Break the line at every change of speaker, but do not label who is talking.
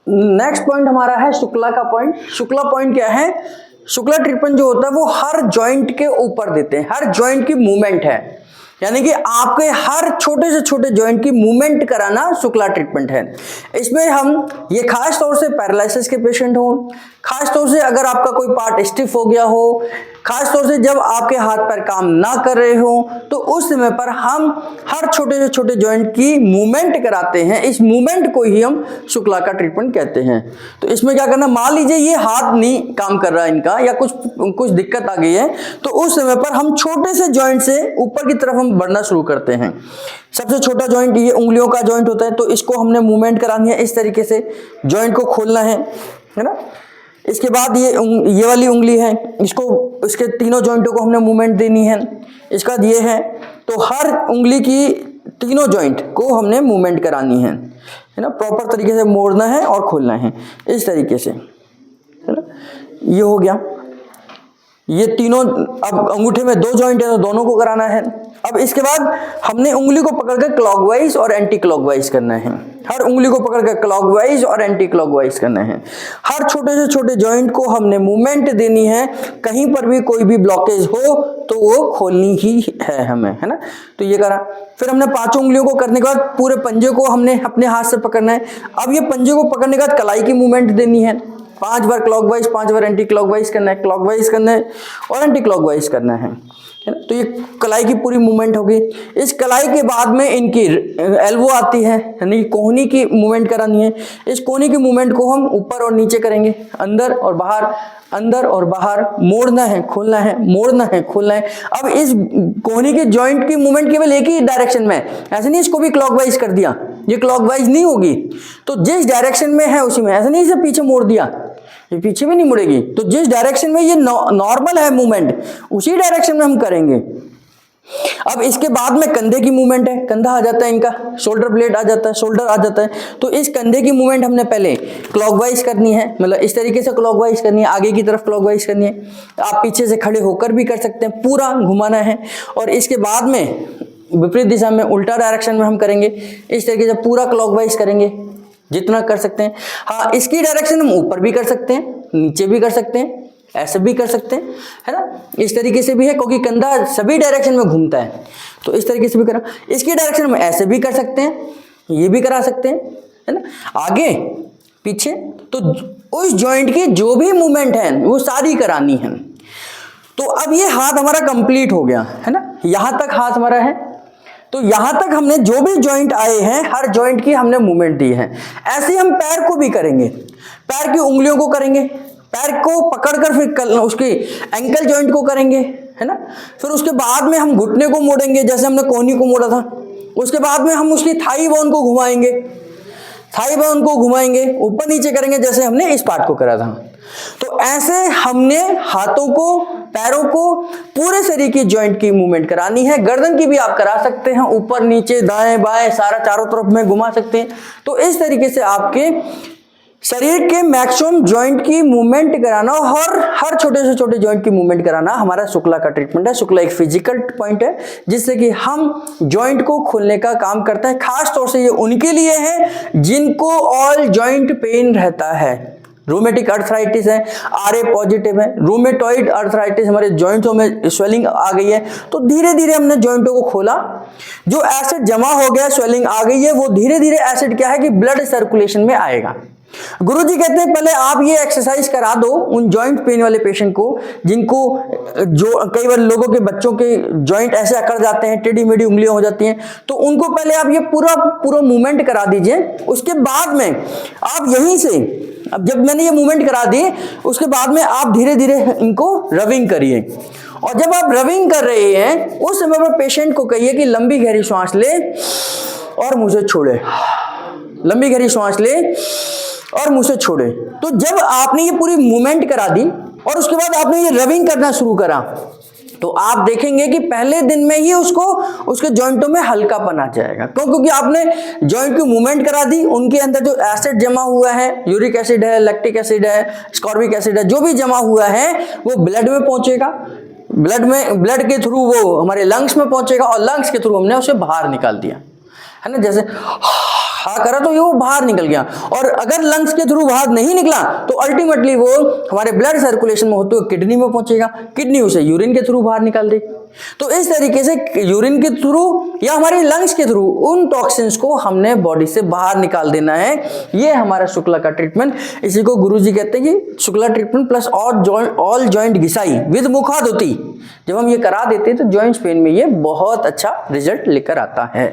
Next point हमारा है शुक्ला का पॉइंट। शुक्ला पॉइंट क्या है? शुक्ला ट्रीटमेंट जो होता है वो हर जॉइंट के ऊपर देते हैं, हर जॉइंट की मूवमेंट है, यानी कि आपके हर छोटे से छोटे जॉइंट की मूवमेंट कराना शुक्ला ट्रीटमेंट है। इसमें हम ये खास तौर से पैरालिसिस के पेशेंट हो, खास तौर से अगर आपका कोई पार्ट स्टिफ हो गया हो, खास तौर से जब आपके हाथ पैर काम ना कर रहे हो, तो उस समय पर हम हर छोटे से छोटे जॉइंट की मूवमेंट कराते हैं। इस मूवमेंट को ही हम शुक्ला का ट्रीटमेंट कहते हैं। तो इसमें क्या करना, मान लीजिए ये हाथ नहीं काम कर रहा है इनका, या कुछ दिक्कत आ गई है, तो उस समय पर हम छोटे से जॉइंट से ऊपर की तरफ हम बढ़ना शुरू करते हैं। सबसे छोटा जॉइंट ये उंगलियों का जॉइंट होता है, तो इसको हमने मूवमेंट करानी है, इस तरीके से जॉइंट को खोलना है ना। इसके बाद ये वाली उंगली है, इसके तीनों जॉइंटों को हमने मूवमेंट देनी है। इसका बाद ये है, तो हर उंगली की तीनों जॉइंट को हमने मूवमेंट करानी है ना, प्रॉपर तरीके से मोड़ना है और खोलना है इस तरीके से, है ना। ये हो गया, ये तीनों, अब अंगूठे में दो जॉइंट है तो दोनों को कराना है। अब इसके बाद हमने उंगली को पकड़कर क्लॉकवाइज और एंटी क्लॉकवाइज करना है, हर उंगली को पकड़कर क्लॉकवाइज और एंटी क्लॉकवाइज करना है। हर छोटे से छोटे जॉइंट को हमने मूवमेंट देनी है, कहीं पर भी कोई भी ब्लॉकेज हो तो वो खोलनी ही है हमें, है ना। तो ये करा, फिर हमने पांचों उंगलियों को करने के बाद पूरे पंजे को हमने अपने हाथ से पकड़ना है। अब ये पंजे को पकड़ने के बाद कलाई की मूवमेंट देनी है, 5 बार क्लॉकवाइज, 5 बार एंटी क्लॉकवाइज करना है, क्लॉकवाइज करना है और एंटी क्लॉकवाइज करना है ना। तो ये कलाई की पूरी मूवमेंट होगी। इस कलाई के बाद में इनकी एल्बो आती है, यानी कोहनी की मूवमेंट करानी है। इस कोहनी की मूवमेंट को हम ऊपर और नीचे करेंगे, अंदर और बाहर, अंदर और बाहर, मोड़ना है, खोलना है, मोड़ना है, खोलना है। अब इस कोहनी के जॉइंट की मूवमेंट केवल एक ही डायरेक्शन में, ऐसे नहीं इसको भी क्लॉकवाइज कर दिया, ये क्लॉकवाइज नहीं होगी। तो जिस डायरेक्शन में है उसी में, ऐसे नहीं इसे पीछे मोड़ दिया, ये पीछे भी नहीं मुड़ेगी। तो जिस डायरेक्शन में ये नॉर्मल है मूवमेंट, उसी डायरेक्शन में हम करेंगे। अब इसके बाद में कंधे की मूवमेंट है, कंधा आ जाता है इनका, शोल्डर ब्लेड आ जाता है, शोल्डर आ जाता है। तो इस कंधे की मूवमेंट हमने पहले क्लॉकवाइज करनी है, मतलब इस तरीके से क्लॉकवाइज करनी है, आगे की तरफ क्लॉकवाइज करनी है। आप पीछे से खड़े होकर भी कर सकते हैं, पूरा घुमाना है। और इसके बाद में विपरीत दिशा में, उल्टा डायरेक्शन में हम करेंगे, इस तरीके से पूरा क्लॉकवाइज करेंगे जितना कर सकते हैं। हाँ, इसकी डायरेक्शन हम ऊपर भी कर सकते हैं, नीचे भी कर सकते हैं, ऐसे भी कर सकते हैं, है ना। इस तरीके से भी है, क्योंकि कंधा सभी डायरेक्शन में घूमता है, तो इस तरीके से भी करा। इसकी डायरेक्शन हम ऐसे भी कर सकते हैं, ये भी करा सकते हैं, है ना, आगे पीछे। तो उस जॉइंट की जो भी मूवमेंट है वो सारी करानी है। तो अब ये हाथ हमारा कंप्लीट हो गया, है ना, यहां तक हाथ हमारा है। तो यहां तक हमने जो भी जॉइंट आए हैं, हर जॉइंट की हमने मूवमेंट दी है। ऐसे हम पैर को भी करेंगे, पैर की उंगलियों को करेंगे, पैर को पकड़कर फिर उसकी एंकल जॉइंट को करेंगे, है ना। फिर उसके बाद में हम घुटने को मोड़ेंगे, जैसे हमने कोहनी को मोड़ा था। उसके बाद में हम उसकी थाई बोन को घुमाएंगे, थाई बोन को घुमाएंगे, ऊपर नीचे करेंगे जैसे हमने इस पार्ट को करा था। तो ऐसे हमने हाथों को, पैरों को, पूरे शरीर की जॉइंट की मूवमेंट करानी है। गर्दन की भी आप करा सकते हैं, ऊपर नीचे दाएं बाएं सारा चारों तरफ में घुमा सकते हैं। तो इस तरीके से आपके शरीर के मैक्सिमम जॉइंट की मूवमेंट कराना और हर छोटे से छोटे जॉइंट की मूवमेंट कराना हमारा शुक्ला का ट्रीटमेंट है। शुक्ला एक फिजिकल पॉइंट है जिससे कि हम जॉइंट को खोलने का काम करता है। खास तौर से ये उनके लिए है जिनको ऑल जॉइंट पेन रहता है, रूमेटिक अर्थराइटिस है, आरए पॉजिटिव है, रूमेटॉइड अर्थराइटिस, हमारे जॉइंटों में स्वेलिंग आ गई है। तो धीरे धीरे हमने जॉइंटों को खोला, जो एसिड जमा हो गया, स्वेलिंग आ गई है, वो धीरे धीरे एसिड क्या है कि ब्लड सर्कुलेशन में आएगा। गुरुजी कहते हैं पहले आप ये एक्सरसाइज करा दो उन जॉइंट पेन वाले पेशेंट को, जिनको, जो कई बार लोगों के बच्चों के जॉइंट ऐसे अकड़ जाते हैं, टेढ़ी मेढ़ी उंगलियां हो जाती हैं, तो उनको पहले आप ये पूरा मूवमेंट करा दीजिए। उसके बाद में आप यहीं से, अब जब मैंने ये मूवमेंट करा दी, उसके बाद में आप धीरे धीरे इनको रबिंग करिए। और जब आप रबिंग कर रहे हैं उस समय पर पेशेंट को कहिए कि लंबी गहरी सांस ले और मुंह से छोड़े, लंबी गहरी सांस ले और मुंह से छोड़े। तो जब आपने ये पूरी मूवमेंट करा दी और उसके बाद आपने ये रबिंग करना शुरू करा, तो आप देखेंगे कि पहले दिन में ही उसको उसके जॉइंटों में हल्कापन आ जाएगा। क्योंकि आपने जॉइंट की मूवमेंट करा दी, उनके अंदर जो एसिड जमा हुआ है, यूरिक एसिड है, लैक्टिक एसिड है, स्कॉर्बिक एसिड है, जो भी जमा हुआ है वो ब्लड में पहुंचेगा, ब्लड के थ्रू वो हमारे लंग्स में पहुंचेगा और लंग्स के थ्रू हमने उसे बाहर निकाल दिया, है ना, जैसे हा करा तो ये वो बाहर निकल गया, और अगर लंग्स के थ्रू बाहर नहीं निकला तो अल्टीमेटली वो हमारे ब्लड सर्कुलेशन में होते हुए किडनी में पहुंचेगा, किडनी उसे यूरिन के थ्रू बाहर निकाल देगी। तो इस तरीके से यूरिन के थ्रू या हमारे लंग्स के थ्रू उन टॉक्सिन्स को हमने बॉडी से बाहर निकाल देना है। ये हमारा शुक्ला का ट्रीटमेंट, इसी को गुरुजी कहते हैं कि Shukla treatment plus all joint घिसाई विद मुखादुती। जब हम ये करा देते हैं तो जॉइंट्स पेन में ये बहुत अच्छा रिजल्ट लेकर आता है।